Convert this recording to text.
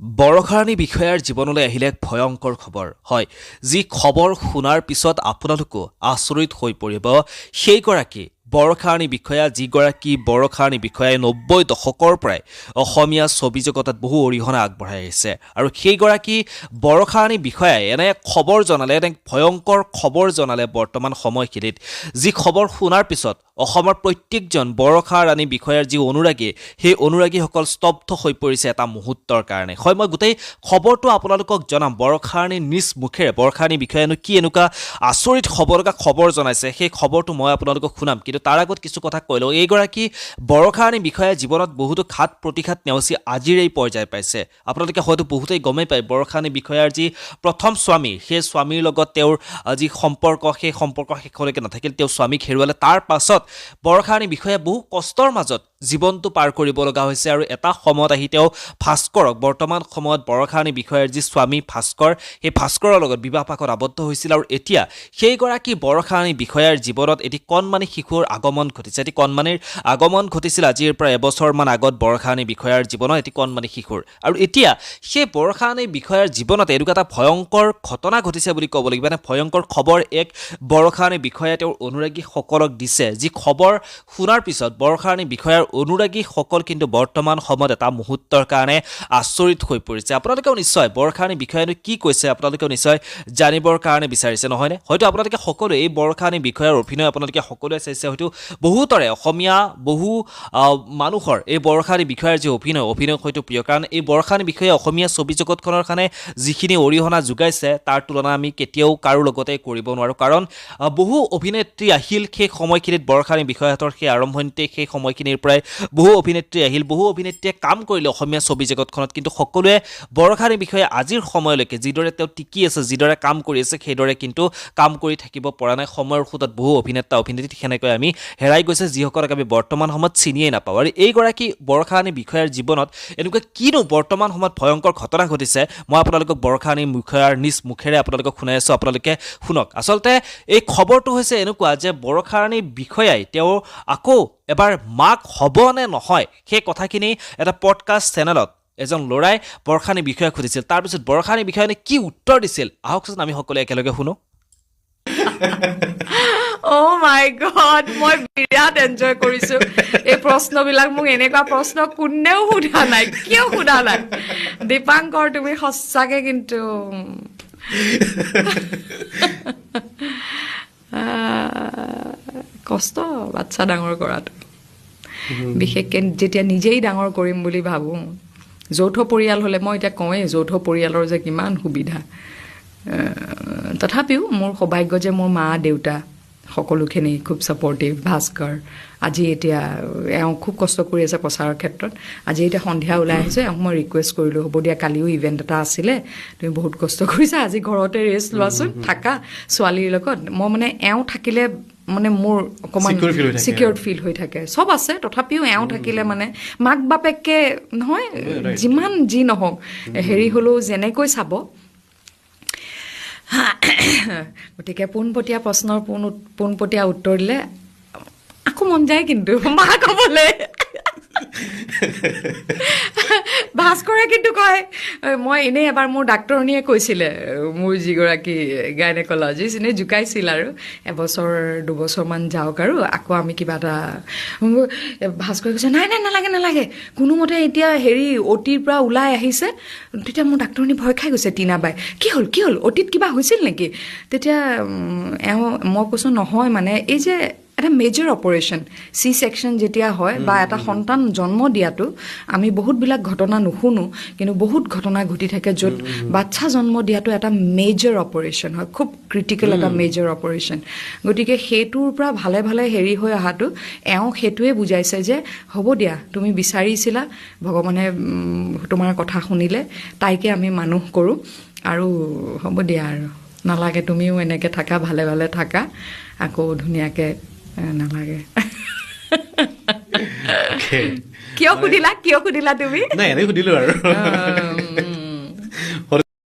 বৰষাৰাণী বিষয়াৰ জীৱনলৈ আহিলে এক ভয়ংকৰ খবৰ হয় যি খবৰ শুনাৰ পিছত আপোনালোকো আচৰিত হৈ পৰিব সেইগৰাকী বৰষাৰাণী বিষয়া যিগৰাকী বৰষাৰাণী বিষয়াই 90 দশকৰ পৰাই অসমীয়া ছবি জগতত বহু অৰিহণা আগবঢ়াই আহিছে আৰু সেইগৰাকী বৰষাৰাণী বিষয়াই এনে খবৰ জনালে এনে ভয়ংকৰ খবৰ জনালে বৰ্তমান সময়খিনিত যি খবৰ শুনাৰ পিছত অসমৰ প্ৰত্যেকজন বৰষাৰাণী বিষয়াৰ যি অনুৰাগী সেই অনুৰাগীসকল স্তব্ধ হৈ পৰিছে এটা মুহূৰ্তৰ কাৰণে হয় মই গোটেই খবৰটো আপোনালোকক জনাম বৰষাৰাণী নিজ মুখেৰে বৰষাৰাণী বিষয়ানো কি এনেকুৱা আচৰিত খবৰকা খবৰ জনাইছে সেই খবৰটো মই আপোনালোকক শুনাম কিন্তু তাৰ আগত কিছু কথা কৈ লওঁ এইগৰাকী বৰষাৰাণী বিষয়াৰ জীৱনত বহুতো ঘাত প্ৰতিঘাত নেওচি আজিৰ এই পৰ্যায় পাইছে আপোনালোকে হয়তো বহুতেই গমেই পায় বৰষাৰাণী বিষয়াৰ যি প্ৰথম স্বামী সেই স্বামীৰ লগত তেওঁৰ যি সম্পৰ্ক সেই সম্পৰ্ক শেষলৈকে নাথাকিল তেওঁ স্বামীক হেৰুৱালে তাৰ পাছত বৰষাৰাণী বিষয়াই বহু কষ্টৰ মাজত জীৱনটো পাৰ কৰিব লগা হৈছে আৰু এটা সময়ত আহি তেওঁ ভাস্কৰক বৰ্তমান সময়ত বৰষাৰাণী বিষয়াৰ যি স্বামী ভাস্কৰ সেই ভাস্কৰৰ লগত বিবাহপাশত আবদ্ধ হৈছিল আৰু এতিয়া সেইগৰাকী বৰষাৰাণী বিষয়াৰ জীৱনত এটি কণমানি শিশুৰ আগমন ঘটিছে এটি কণমানিৰ আগমন ঘটিছিল আজিৰ পৰা এবছৰমান আগত বৰষাৰাণী বিষয়াৰ জীৱনত এটি কণমানি শিশুৰ আৰু এতিয়া সেই বৰষাৰাণী বিষয়াৰ জীৱনত এনেকুৱা এটা ভয়ংকৰ ঘটনা ঘটিছে বুলি ক'ব লাগিব মানে ভয়ংকৰ খবৰ এক বৰষাৰাণী বিষয়াই তেওঁৰ অনুৰাগীসকলক দিছে যি খবৰ শুনাৰ পিছত বৰষাৰাণী বিষয়াৰ অনুৰাগীসকল কিন্তু বৰ্তমান সময়ত এটা মুহূৰ্তৰ কাৰণে আচৰিত হৈ পৰিছে আপোনালোকেও নিশ্চয় বৰষাৰাণী বিষয়ানো কি কৈছে আপোনালোকেও নিশ্চয় জানিবৰ কাৰণে বিচাৰিছে নহয়নে হয়তো আপোনালোকে সকলোৱে এই বৰষাৰাণী বিষয়াৰ অভিনয় আপোনালোকে সকলোৱে চাইছে হয়তো বহুতৰে অসমীয়া বহু মানুহৰ এই বৰষাৰাণী বিষয়াৰ যি অভিনয় হয়তো প্ৰিয় কাৰণ এই বৰষাৰাণী বিষয়াই অসমীয়া ছবি জগতখনৰ কাৰণে যিখিনি অৰিহণা যোগাইছে তাৰ তুলনা আমি কেতিয়াও কাৰো লগতে কৰিব নোৱাৰোঁ কাৰণ বহু অভিনেত্ৰী আহিল সেই সময়খিনিত বৰষাৰাণী বিষয়াহঁতৰ সেই আৰম্ভণিতে সেই সময়খিনিৰ পৰাই বহু অভিনেত্ৰী আহিল বহু অভিনেত্ৰীয়ে কাম কৰিলে অসমীয়া ছবি জগতখনত কিন্তু সকলোৱে বৰষাৰাণী বিষয়ে আজিৰ সময়লৈকে যিদৰে তেওঁ টিকি আছে যিদৰে কাম কৰি আছে সেইদৰে কিন্তু কাম কৰি থাকিব পৰা নাই সময়ৰ সোঁতত বহু অভিনেতা অভিনেত্ৰী সেনেকৈ আমি হেৰাই গৈছে যিসকলক আমি বৰ্তমান সময়ত চিনিয়ে নাপাওঁ আৰু এইগৰাকী বৰষাৰাণী বিষয়াৰ জীৱনত এনেকুৱা কিনো বৰ্তমান সময়ত ভয়ংকৰ ঘটনা ঘটিছে মই আপোনালোকক বৰষাৰাণী বিষয়াৰ নিজ মুখেৰে আপোনালোকক শুনাই আছোঁ আপোনালোকে শুনক আচলতে এই খবৰটো হৈছে এনেকুৱা যে বৰষাৰাণী বিষয়াই তেওঁ আকৌ এবাৰ মাক হ'ব নে নহয় সেই কথাখিনি এটা পডকাষ্ট চেনেলত এজন ল'ৰাই বৰষাৰাণী বিষয়াক সুধিছিল তাৰপিছত বৰষাৰাণী বিষয়ানে কি উত্তৰ দিছিল আহকচোন আমি সকলোৱে একেলগে শুনো অ' মাই গড মই বিৰাট এনজয় কৰিছো এই প্ৰশ্নবিলাক মোক এনেকুৱা প্ৰশ্ন কোনেও সোধা নাই কিয় সোধা নাই দীপাংকৰ তুমি সঁচাকে কিন্তু কষ্ট বাচ্চা ডাঙৰ কৰাটো বিশেষকৈ যেতিয়া নিজেই ডাঙৰ কৰিম বুলি ভাবোঁ যৌথ পৰিয়াল হ'লে মই এতিয়া কওঁৱেই যৌথ পৰিয়ালৰ যে কিমান সুবিধা তথাপিও মোৰ সৌভাগ্য যে মোৰ মা দেউতা সকলোখিনি খুব ছাপৰ্টিভ ভাস্কৰ আজি এতিয়া এওঁ খুব কষ্ট কৰি আছে প্ৰচাৰৰ ক্ষেত্ৰত আজি এতিয়া সন্ধিয়া ওলাই আহিছে এওঁক মই ৰিকুৱেষ্ট কৰিলোঁ হ'ব দিয়া কালিও ইভেণ্ট এটা আছিলে তুমি বহুত কষ্ট কৰিছা আজি ঘৰতে ৰেষ্ট লোৱাচোন থাকা ছোৱালীৰ লগত মই মানে এওঁ থাকিলে মানে মোৰ অকণমান ছিকিউৰ্ড ফিল হৈ থাকে চব আছে তথাপিও এওঁ থাকিলে মানে মাক বাপেকে নহয় যিমান যি নহওক হেৰি হ'লেও যেনেকৈ চাব গতিকে পোনপটীয়া প্ৰশ্নৰ পোনপটীয়া উত্তৰ দিলে আকৌ মন যায় কিন্তু মা ক'বলৈ ভাস্কৰে কিন্তু কয় মই এনেই এবাৰ মোৰ ডাক্তৰণীয়ে কৈছিলে মোৰ যিগৰাকী গাইনেকলজিষ্ট এনেই জোকাইছিল আৰু এবছৰ দুবছৰমান যাওক আৰু আকৌ আমি কিবা এটা ভাস্কৰে কৈছে নাই নালাগে কোনোমতে এতিয়া হেৰি অ'টিৰ পৰা ওলাই আহিছে তেতিয়া মোৰ ডাক্তৰণী ভয় খাই গৈছে টিনাবাই কি হ'ল অ'টিত কিবা হৈছিল নেকি তেতিয়া মই কৈছোঁ নহয় মানে এই যে এটা মেজৰ অপাৰেশ্যন চি ছেকশ্যন যেতিয়া হয় বা এটা সন্তান জন্ম দিয়াটো আমি বহুতবিলাক ঘটনা নুশুনো কিন্তু বহুত ঘটনা ঘটি থাকে য'ত বাচ্ছা জন্ম দিয়াটো এটা মেজৰ অপাৰেশ্যন হয় খুব ক্ৰিটিকেল এটা মেজৰ অপাৰেশ্যন গতিকে সেইটোৰ পৰা ভালে ভালে হেৰি হৈ অহাটো এওঁ সেইটোৱে বুজাইছে যে হ'ব দিয়া তুমি বিচাৰিছিলা ভগৱানে তোমাৰ কথা শুনিলে তাইকে আমি মানুহ কৰোঁ আৰু হ'ব দিয়া আৰু নালাগে তুমিও এনেকৈ থাকা ভালে ভালে থাকা আকৌ ধুনীয়াকৈ নালাগে কিয় সুধিলা তুমি নাই এনেই সুধিলো আৰু